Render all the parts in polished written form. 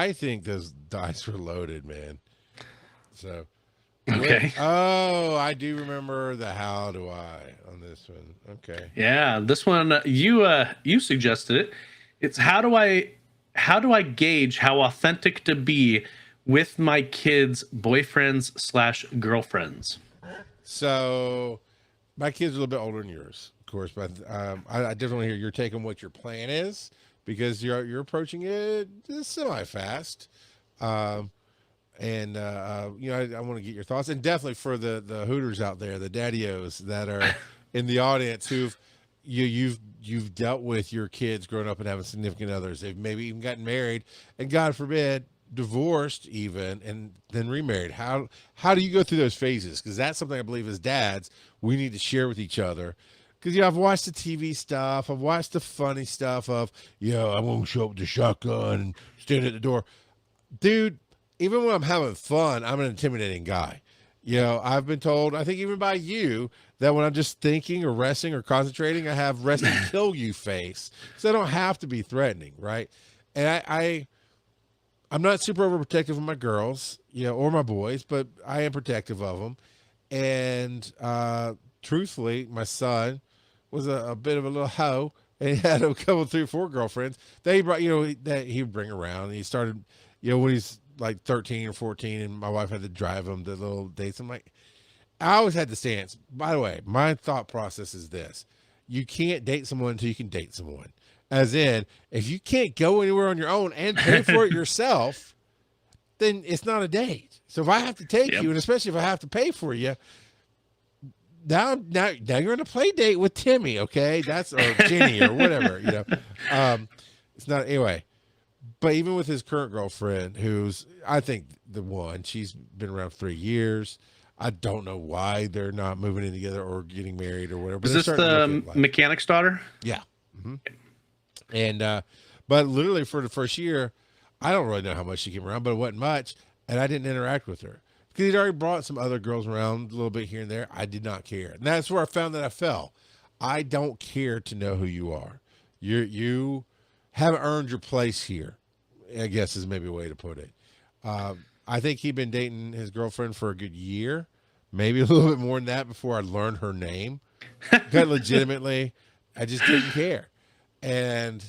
I think those dice were loaded, man. So what? Okay. Oh, I do remember the how do I on this one. Okay. Yeah, this one you suggested it. It's how do I gauge how authentic to be with my kids' boyfriends slash girlfriends? So my kids are a little bit older than yours, of course, but I definitely hear your take on what your plan is because you're approaching it semi fast. Um, and I want to get your thoughts, and definitely for the hooters out there, the daddios that are in the audience who've you've dealt with your kids growing up and having significant others. They've maybe even gotten married, and God forbid, divorced even, and then remarried. How do you go through those phases? Because that's something I believe as dads we need to share with each other. Because I've watched the TV stuff, I've watched the funny stuff of I won't show up with the shotgun and stand at the door, dude. Even when I'm having fun, I'm an intimidating guy. I've been told, I think even by you, that when I'm just thinking or resting or concentrating, I have rest and kill you face. So I don't have to be threatening, right? And I'm not super overprotective of my girls, or my boys, but I am protective of them. And truthfully, my son was a bit of a little hoe, and he had a couple, 3 or 4 girlfriends that he brought, that he would bring around. And he started, when he's like 13 or 14, and my wife had to drive him to little dates. I'm like, I always had the stance. By the way, my thought process is this: you can't date someone until you can date someone. As in, if you can't go anywhere on your own and pay for it yourself, then it's not a date. So if I have to take Yep. you, and especially if I have to pay for you, now you're on a play date with Timmy, okay? That's or Jenny or whatever, It's not anyway. But even with his current girlfriend, who's I think the one, she's been around 3 years. I don't know why they're not moving in together or getting married or whatever. But Is they're this starting to look the at mechanic's daughter? yeah. hmm And but literally for the first year, I don't really know how much she came around, but it wasn't much, and I didn't interact with her because he'd already brought some other girls around a little bit here and there. I did not care, and that's where I found that I fell. I don't care to know who you are. You haven't earned your place here, I guess is maybe a way to put it. I think he'd been dating his girlfriend for a good year, maybe a little bit more than that before I learned her name. Got legitimately, I just didn't care. And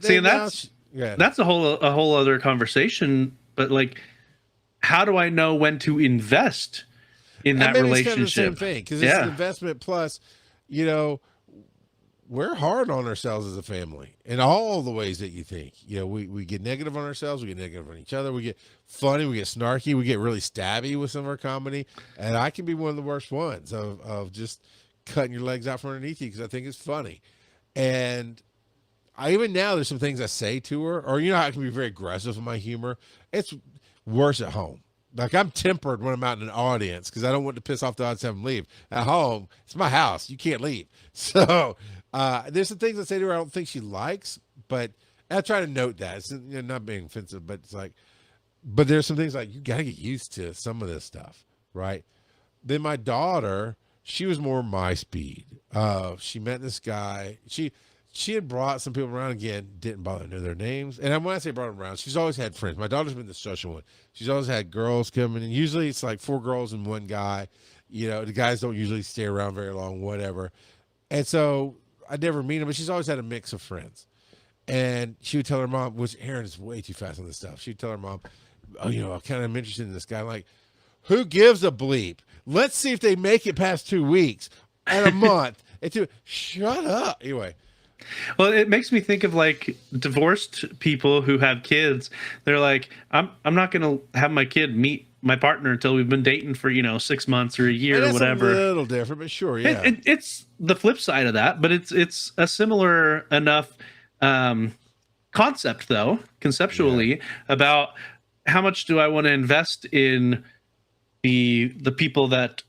See, then and now, yeah. that's a whole other conversation. But like, how do I know when to invest in And that maybe it's kind of the same relationship? thing because it's an Yeah. investment plus, you know, we're hard on ourselves as a family in all the ways that you think. We get negative on ourselves, we get negative on each other, we get funny, we get snarky, we get really stabby with some of our comedy. And I can be one of the worst ones of just cutting your legs out from underneath you because I think it's funny. And I even now there's some things I say to her, or I can be very aggressive in my humor. It's worse at home. Like I'm tempered when I'm out in an audience because I don't want to piss off the audience and have them leave. At home, it's my house. You can't leave. So there's some things I say to her I don't think she likes, but I try to note that. It's not being offensive, but it's like, but there's some things like you got to get used to some of this stuff, right? Then my daughter, she was more my speed. She met this guy. She had brought some people around again, didn't bother to know their names. And when I say brought them around, she's always had friends. My daughter's been the social one. She's always had girls coming, and usually it's like 4 girls and 1 guy. The guys don't usually stay around very long, whatever. And so I never meet them, but she's always had a mix of friends. And she would tell her mom, which Aaron is way too fast on this stuff. She'd tell her mom, oh, I kind of am interested in this guy. I'm like, who gives a bleep? Let's see if they make it past 2 weeks and a month. Shut up. Anyway. Well, it makes me think of like divorced people who have kids. They're like, I'm not going to have my kid meet my partner until we've been dating for 6 months or a year And or that's whatever. a little different, but sure, yeah. It's the flip side of that, but it's a similar enough concept though, conceptually, about how much do I want to invest in the people that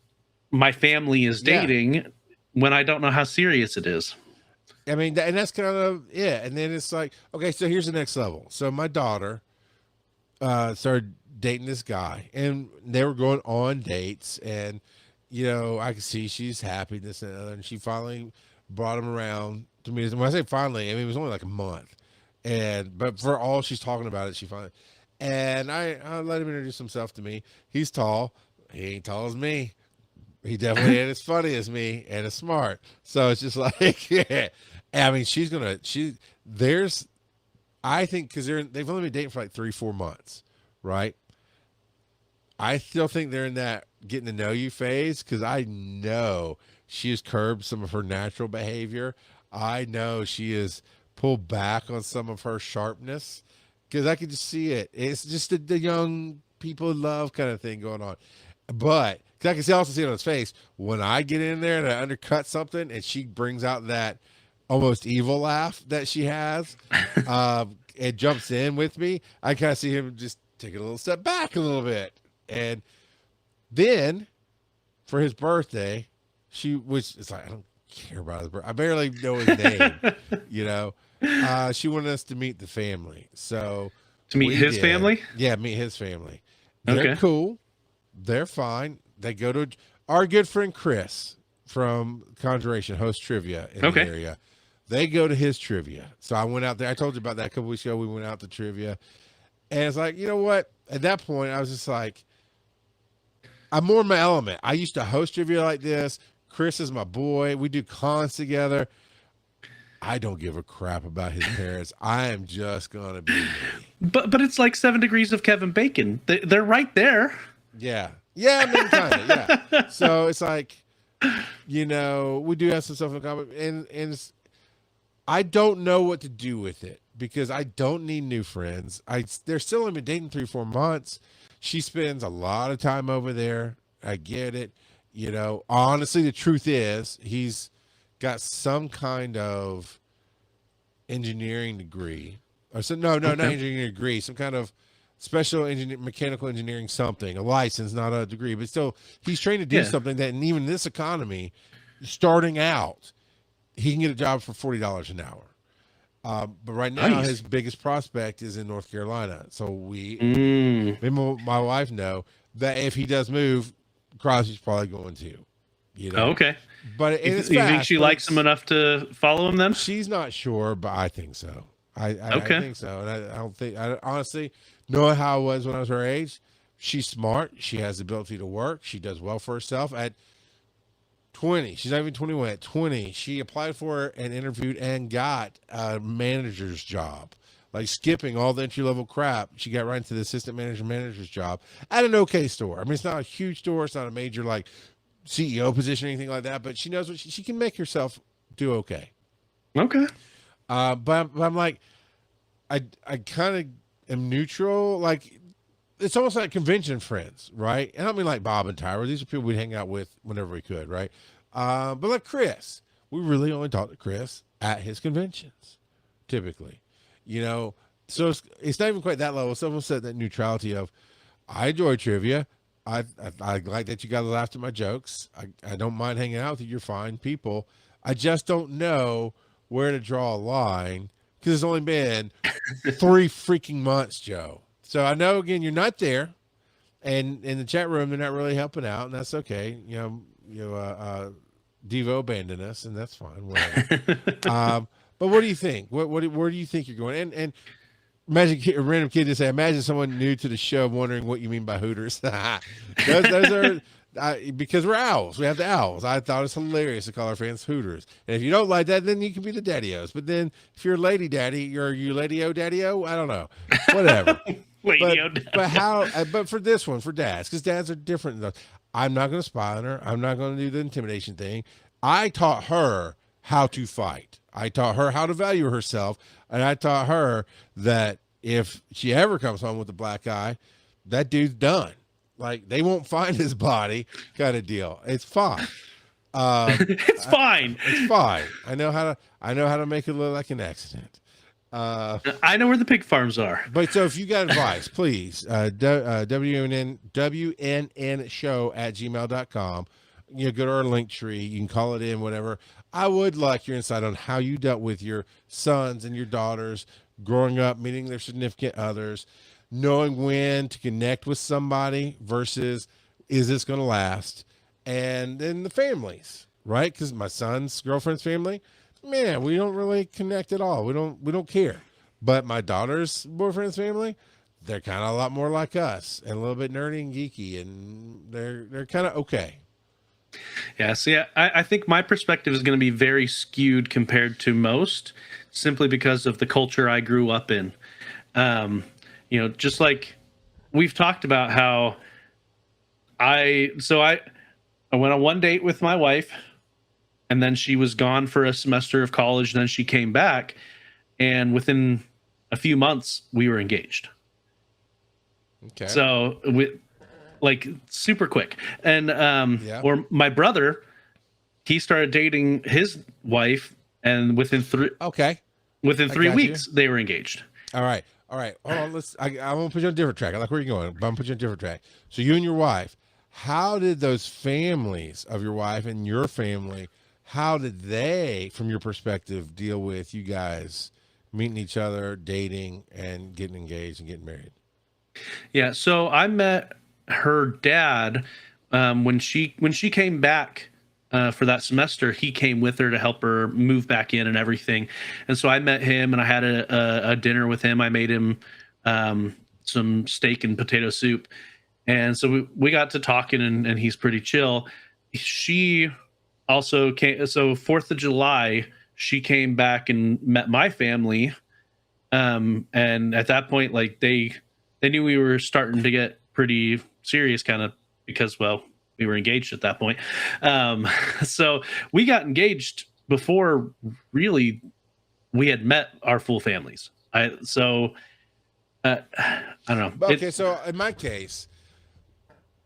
my family is dating when I don't know how serious it is. I mean, and that's kind of And then it's like, okay, so here's the next level. So my daughter started dating this guy, and they were going on dates, and I could see she's happy, this and other, and she finally brought him around to me. When I say finally, I mean it was only like a month, but for all she's talking about it, she finally. And I let him introduce himself to me. He's tall. He ain't tall as me. He definitely ain't as funny as me and as smart. So it's just like, yeah. I mean, there's, I think, because they've only been dating for like 3-4 months, right? I still think they're in that getting to know you phase because I know she has curbed some of her natural behavior. I know she has pulled back on some of her sharpness because I can just see it. It's just the young people love kind of thing going on. But cause I can also see it on his face when I get in there and I undercut something and she brings out that almost evil laugh that she has and jumps in with me. I kind of see him just take a little step back a little bit. And then for his birthday, it's like, I don't care about his birthday. I barely know his name, you know. She wanted us to meet the family. So To meet his family? Yeah, meet his family. They're Okay. cool. They're fine. They go to our good friend Chris from Conjuration hosts trivia in the area. They go to his trivia. So I went out there. I told you about that a couple weeks ago. We went out to trivia. And it's like, you know what? At that point, I was just like, I'm more in my element. I used to host trivia like this. Chris is my boy. We do cons together. I don't give a crap about his parents. I am just gonna be me. But it's like 7 Degrees of Kevin Bacon. They're right there. Yeah. Yeah, I mean, kind of, yeah. So it's like, you know, we do have some stuff in common. And I don't know what to do with it because I don't need new friends. They're still only been dating 3-4 months. She spends a lot of time over there. I get it. You know, honestly, the truth is he's got some kind of engineering degree. Or so not engineering degree, some kind of special mechanical engineering something, a license, not a degree, but still he's trained to do something that, and even in this economy, starting out, he can get a job for $40 an hour. But right now, his biggest prospect is in North Carolina. So me and my wife know that if he does move, Crosby's probably going to, you know. Okay. But you think she likes him enough to follow him then? She's not sure, but I think so. I think so. And I don't think, honestly, knowing how I was when I was her age, she's smart. She has the ability to work. She does well for herself. At 20, she's not even 21. At 20, she applied for and interviewed and got a manager's job. Like skipping all the entry level crap, she got right into the assistant manager's job at an okay store. I mean, it's not a huge store. It's not a major like CEO position or anything like that, but she knows what she can make herself do okay. Okay. But I'm like, I kind of am neutral. Like, it's almost like convention friends, right? And I don't mean like Bob and Tyra. These are people we'd hang out with whenever we could, right? But like Chris, we really only talk to Chris at his conventions, typically. You know, so it's not even quite that level. It's almost at that neutrality of, I enjoy trivia. I like that you guys laughed at my jokes. I don't mind hanging out with you. You're fine people. I just don't know where to draw a line because it's only been 3 freaking months, Joe. So I know, again, you're not there, and in the chat room they're not really helping out, and that's okay. Devo abandoned us, and that's fine. Whatever. But what do you think? Where do you think you're going? And imagine a random kid to say, imagine someone new to the show wondering what you mean by Hooters. those are because we're owls. We have the owls. I thought it's hilarious to call our fans Hooters. And if you don't like that, then you can be the daddy-os. But then if you're a lady daddy, you lady-o daddy-o? I don't know. Whatever. But for this one, for dads, because dads are different. I'm not going to spy on her. I'm not going to do the intimidation thing. I taught her how to fight. I taught her how to value herself. And I taught her that if she ever comes home with a black eye, that dude's done. Like, they won't find his body kind of deal. It's fine. It's fine. It's fine. I know how to make it look like an accident. I know where the pig farms are. But so if you got advice, please, WNN show@gmail.com. You know, go to our link tree. You can call it in, whatever. I would like your insight on how you dealt with your sons and your daughters growing up, meeting their significant others, knowing when to connect with somebody versus is this going to last? And then the families, right? Because my son's girlfriend's family, man, we don't really connect at all. We don't care. But my daughter's boyfriend's family, they're kind of a lot more like us and a little bit nerdy and geeky, and they're kind of okay. Yeah, see, I think my perspective is going to be very skewed compared to most, simply because of the culture I grew up in. Um, just like we've talked about how I went on one date with my wife, and then she was gone for a semester of college, and then she came back, and within a few months we were engaged. Okay. So like super quick. And Yeah. or my brother, he started dating his wife, and Okay. within I three got you. weeks they were engaged. All right. All right. Hold on. I'm gonna put you on a different track. I like where you're going, but I'm gonna put you on a different track. So you and your wife, how did those families of your wife and your family, how did they, from your perspective, deal with you guys meeting each other, dating, and getting engaged and getting married? Yeah, so I met her dad when she came back for that semester. He came with her to help her move back in and everything, and so I met him and I had a dinner with him. I made him some steak and potato soup, and so we got to talking, and he's pretty chill. She also came, so 4th of July she came back and met my family, and at that point, like they knew we were starting to get pretty serious, kind of, because, well, we were engaged at that point. So we got engaged before really we had met our full families. I don't know. Okay, so in my case,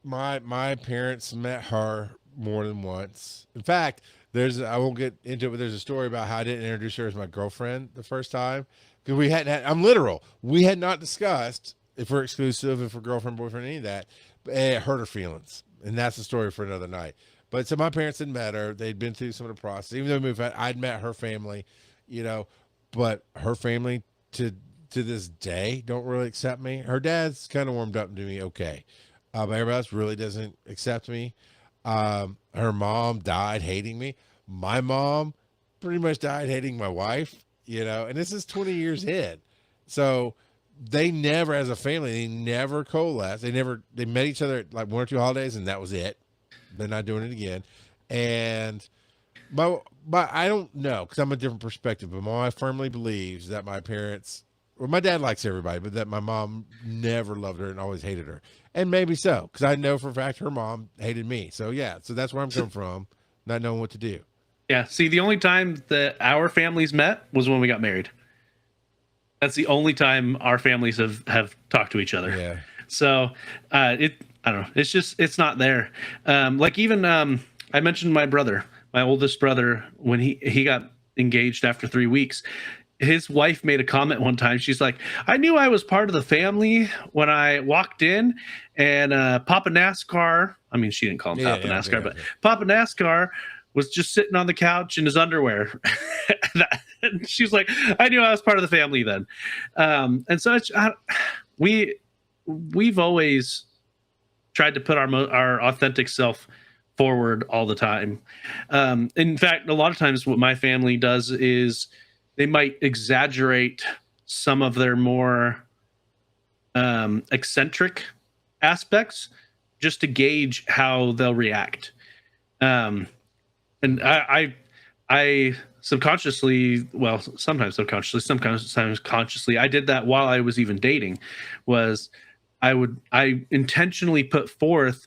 my parents met her more than once. In fact, I won't get into it, but there's a story about how I didn't introduce her as my girlfriend the first time, because we hadn't had. I'm literal. We had not discussed if we're exclusive, if we're girlfriend, boyfriend, any of that. But it hurt her feelings, and that's the story for another night. But so my parents had met her. They'd been through some of the process. Even though we moved out, I'd met her family, you know, but her family to this day don't really accept me. Her dad's kind of warmed up to me, okay, but everybody else really doesn't accept me. Her mom died hating me. My mom pretty much died hating my wife, and this is 20 years in. So they never, as a family, they never coalesced. They met each other at like 1 or 2 holidays, and that was it. They're not doing it again. And but I don't know, because I'm a different perspective. But my wife firmly believes that my parents, well, my dad likes everybody, but that my mom never loved her and always hated her. And maybe so, because I know for a fact her mom hated me. So yeah, so that's where I'm coming from, not knowing what to do. Yeah, see, the only time that our families met was when we got married. That's the only time our families have talked to each other. Yeah. So I don't know. It's not there. Like even I mentioned my brother, my oldest brother, when he got engaged after 3 weeks. His wife made a comment one time. She's like, I knew I was part of the family when I walked in, and Papa NASCAR, I mean, she didn't call him Papa NASCAR, but Papa NASCAR was just sitting on the couch in his underwear. And she's like, I knew I was part of the family then. And so we've always tried to put our authentic self forward all the time. In fact, a lot of times what my family does is they might exaggerate some of their more eccentric aspects just to gauge how they'll react. And I subconsciously, well, sometimes subconsciously, sometimes consciously, I did that while I was even dating. Was I intentionally put forth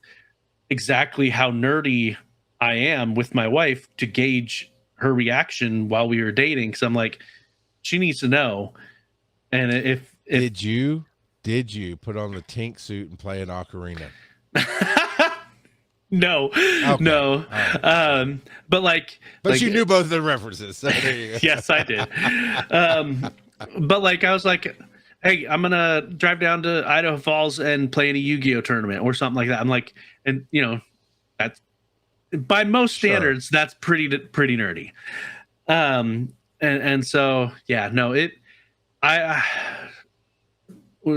exactly how nerdy I am with my wife to gauge her reaction while we were dating, because I'm like, she needs to know. And if did you put on the Tink suit and play an ocarina? No, okay. No. Right. But you knew both of the references. So there you go. Yes, I did. But like, I was like, hey, I'm gonna drive down to Idaho Falls and play in a Yu-Gi-Oh tournament or something like that. I'm like, and that's, by most standards, sure, that's pretty nerdy. And so yeah, no,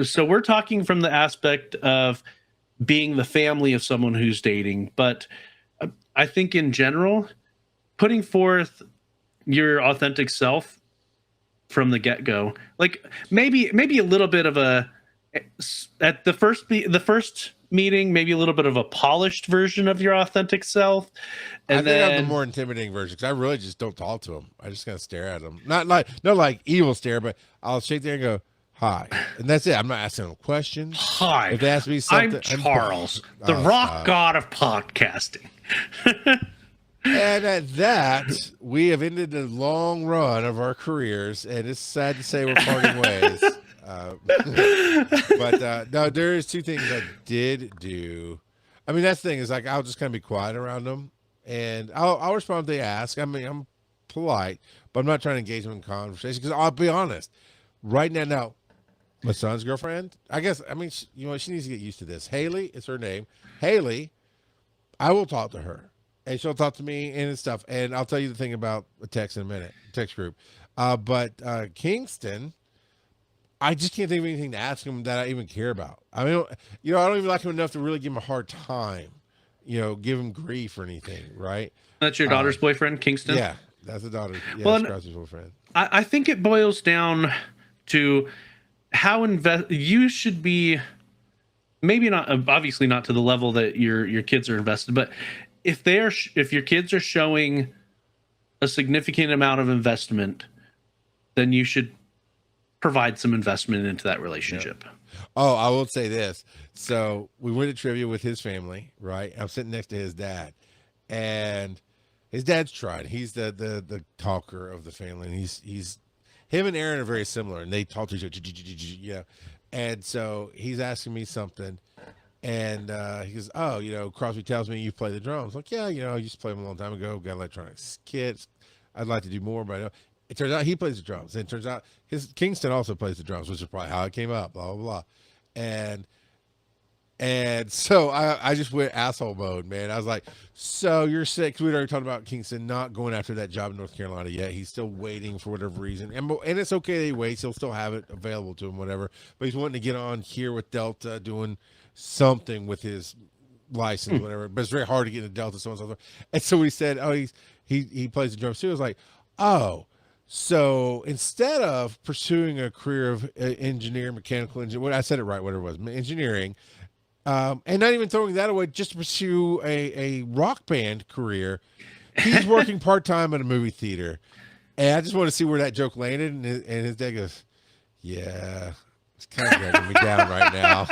so we're talking from the aspect of being the family of someone who's dating, but I think in general, putting forth your authentic self from the get-go, like maybe a little bit of a, at the first meeting, maybe a little bit of a polished version of your authentic self, and I think I'm the then more intimidating version because I really just don't talk to him. I just kind of stare at him, not like evil stare, but I'll shake there and go hi, and that's it. I'm not asking them questions. hi, If they ask me I'm something, Charles, the oh, rock stop. god of podcasting. And at that, we have ended the long run of our careers, and it's sad to say we're parting ways. But no, there is two things I did do. I mean, that's the thing is like I'll just kind of be quiet around them, and I'll respond if they ask. I mean, I'm polite, but I'm not trying to engage them in conversation because I'll be honest. Right now, my son's girlfriend, I guess. I mean, you know, she needs to get used to this. Haley is her name. Haley, I will talk to her, and she'll talk to me and stuff. And I'll tell you the thing about a text in a minute, text group. But Kingston, I just can't think of anything to ask him that I even care about. I mean, you know, I don't even like him enough to really give him a hard time, you know, give him grief or anything, right? That's your daughter's boyfriend, Kingston? Yeah, that's the daughter. Yeah, Well, that's Krause's boyfriend. I think it boils down to how you should be. Maybe not, obviously not to the level that your kids are invested, but if your kids are showing a significant amount of investment, then you should provide some investment into that relationship. Yeah. Oh, I will say this. So we went to trivia with his family, right? I'm sitting next to his dad, and his dad's tried. He's the talker of the family, and he's him and Aaron are very similar, and they talk to each other, you know. And so he's asking me something, and he goes, "Oh, you know, Crosby tells me you play the drums." Like, yeah, you know, I used to play them a long time ago. Got electronic kits. I'd like to do more, but I know. It turns out he plays the drums. And it turns out his Kingston also plays the drums, which is probably how it came up. Blah blah blah, and so I just went asshole mode, man. I was like, "So you're sick?" Because we'd already talked about Kingston not going after that job in North Carolina yet. He's still waiting for whatever reason, and it's okay that he waits. He'll still have it available to him, whatever. But he's wanting to get on here with Delta, doing something with his license, whatever. But it's very hard to get into Delta, so on and so forth. And so we said, "Oh, he plays the drums too." I was like, "Oh." So instead of pursuing a career of engineer, mechanical engineer, what I said it right, whatever it was, engineering, and not even throwing that away, just to pursue a rock band career, he's working part-time at a movie theater. And I just want to see where that joke landed. And his dad goes, yeah, it's kind of dragging me down right now.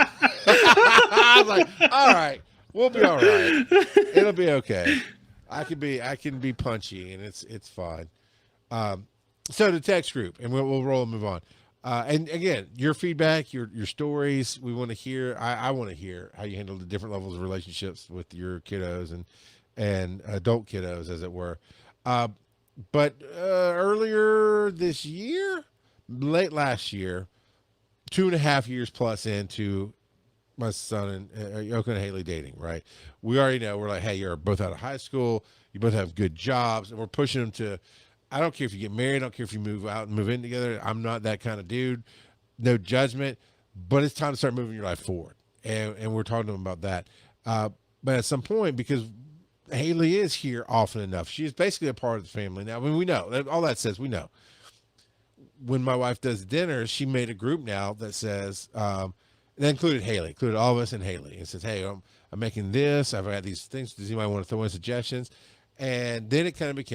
I was like, all right, we'll be all right. It'll be okay. I can be punchy, and it's fine. So the text group, and we'll roll and move on. And again, your feedback, your stories, we want to hear. I want to hear how you handle the different levels of relationships with your kiddos and adult kiddos, as it were. But earlier this year, late last year, 2.5 years plus into my son and Yoko and Haley dating, right? We already know, we're like, hey, you're both out of high school. You both have good jobs, and we're pushing them to, I don't care if you get married. I don't care if you move out and move in together. I'm not that kind of dude. No judgment, but it's time to start moving your life forward. And we're talking to them about that. But at some point, because Haley is here often enough, she's basically a part of the family now. I mean, we know, all that says we know. When my wife does dinners, she made a group now that says, that included Haley, included all of us and Haley. It says, hey, I'm making this. I've got these things. Does anybody want to throw in suggestions? And then it kind of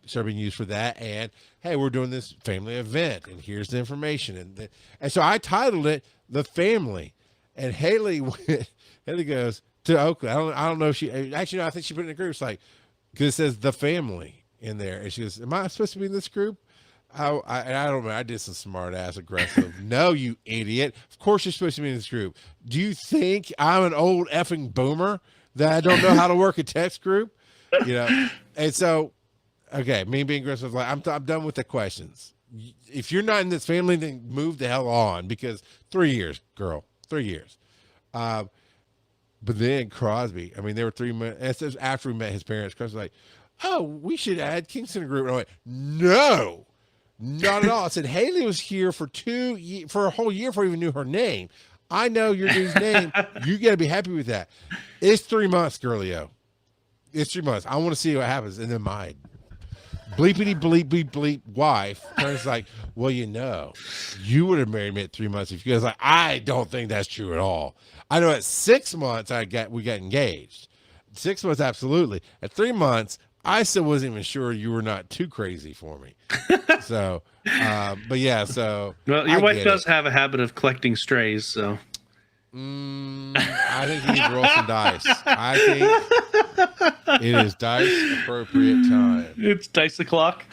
started being used for that. And hey, we're doing this family event, and here's the information. And so I titled it "The Family." And Haley goes to Oakland. I don't know if she actually. No, I think she put it in the group. It's like, because it says "The Family" in there, and she goes, "Am I supposed to be in this group?" I don't know. I did some smart ass aggressive. No, you idiot. Of course you're supposed to be in this group. Do you think I'm an old effing boomer that I don't know how to work a text group? You know, and so, okay, me being aggressive, like I'm done with the questions. If you're not in this family, then move the hell on, because 3 years, girl, 3 years. But then Crosby, I mean, there were 3 months after we met his parents. Crosby was like, oh, we should add Kingston to the group. And I went, no, not at all. I said, Haley was here for a whole year before I even knew her name. I know your dude's name. You got to be happy with that. It's 3 months, girlio. It's 3 months. I want to see what happens. And then bleepity bleep bleep bleep wife turns like, well, you would have married me at 3 months if you guys like, I don't think that's true at all. I know at 6 months we got engaged. 6 months, absolutely. At 3 months, I still wasn't even sure you were not too crazy for me. So, but yeah, so Well, your wife does have a habit of collecting strays, so. I think you need to roll some dice. I think it is dice appropriate time. It's dice o'clock.